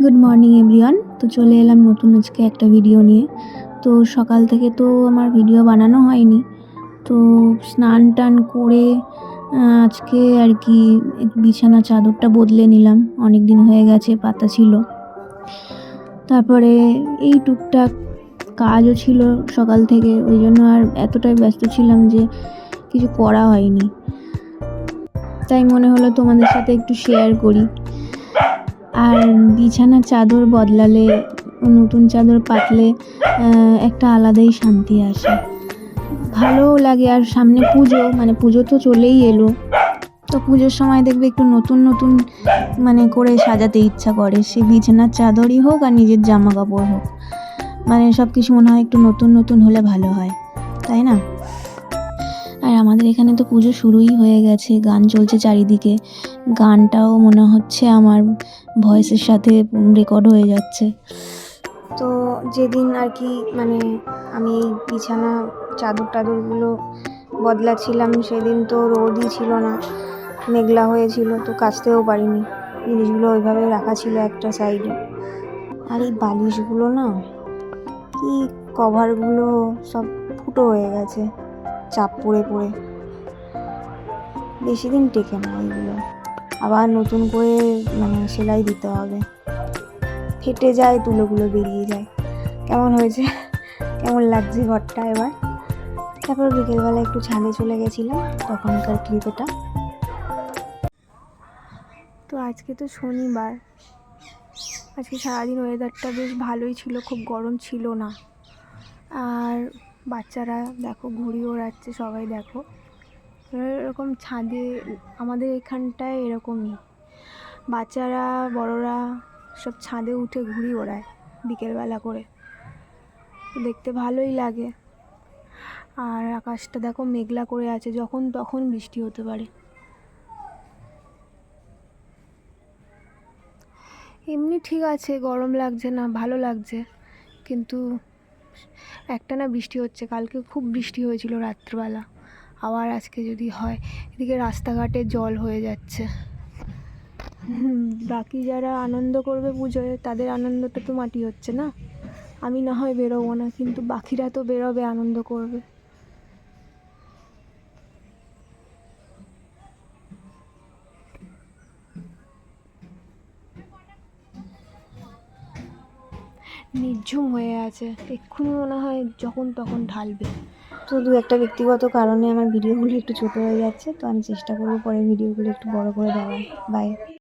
Good morning everyone. তো চলে এলাম নতুন আজকে একটা ভিডিও নিয়ে। তো সকাল থেকে তো আমার ভিডিও বানানো হয়নি। তো স্নান টান করে আজকে আর কি বিছানা চাদরটা বদলে নিলাম, অনেক দিন হয়ে গেছে পাতা ছিল। তারপরে এই টুকটাক কাজও ছিল সকাল থেকে, ওই জন্য আর এতটাই ব্যস্ত ছিলাম যে কিছু করা হয়নি। তাই মনে হলো তোমাদের সাথে একটু শেয়ার করি। আর বিছানার চাদর বদলালে, নতুন চাদর পাতলে একটা আলাদাই শান্তি আসে, ভালোও লাগে। আর সামনে পুজো, মানে পুজো তো চলেই এলো, তো পুজোর সময় দেখবে একটু নতুন নতুন করে সাজাতে ইচ্ছা করে, সে বিছানার চাদরই হোক আর নিজের জামা কাপড় হোক, সব কিছু মনে হয় একটু নতুন নতুন হলে ভালো হয়, তাই না? আর আমাদের এখানে তো পুজো শুরুই হয়ে গেছে, গান চলছে চারিদিকে। গানটাও মনে হচ্ছে আমার ভয়েসের সাথে রেকর্ড হয়ে যাচ্ছে। তো যেদিন আর কি আমি এই বিছানা চাদরগুলো বদলাচ্ছিলাম, সেদিন তো রোদই ছিল না, মেঘলা হয়েছিল, তো কাচতেও পারিনি। জিনিসগুলো ওইভাবে রাখা ছিল একটা সাইডে। আর এই বালিশগুলো না, কি কভারগুলো সব ফুটো হয়ে গেছে চাপ পড়ে পড়ে, বেশি দিন টেকে না ওইগুলো, আবার নতুন করে সেলাই দিতে হবে, ফেটে যায়, তুলোগুলো বেরিয়ে যায়। কেমন হয়েছে, কেমন লাগছে ঘরটা এবার? তারপর বিকেলবেলা একটু ছাদে চলে গেছিলাম, তখনকার ক্লিপ এটা। তো আজকে তো শনিবার, আজকে সারাদিন ওয়েদারটা বেশ ভালোই ছিল, খুব গরম ছিল না। আর বাচ্চারা দেখো ঘুড়ি ওড়াচ্ছে, সবাই দেখো এরকম ছাদে, আমাদের এখানটায় এরকমই বাচ্চারা বড়রা সব ছাদে উঠে ঘুড়ি ওড়ায় বিকেলবেলা করে, দেখতে ভালোই লাগে। আর আকাশটা দেখো মেঘলা করে আছে, যখন তখন বৃষ্টি হতে পারে। এমনি ঠিক আছে, গরম লাগছে না, ভালো লাগছে, কিন্তু একটানা বৃষ্টি হচ্ছে। কালকে খুব বৃষ্টি হয়েছিল রাত্রবেলা, আবার আজকে যদি হয়। এদিকে রাস্তাঘাটে জল হয়ে যাচ্ছে। বাকি যারা আনন্দ করবে পুজোয়, তাদের আনন্দটা তো মাটি হচ্ছে না। আমি না হয় বেরোবো না, কিন্তু বাকিরা তো বেরোবে, আনন্দ করবে। নিঝুম হয়ে আছে, এক্ষুনি মনে হয় যখন তখন ঢালবে। তো দু একটা ব্যক্তিগত কারণে আমার ভিডিওগুলো একটু ছোটো হয়ে যাচ্ছে, তো আমি চেষ্টা করবো পরের ভিডিওগুলো একটু বড় করে দেওয়ার। বাই।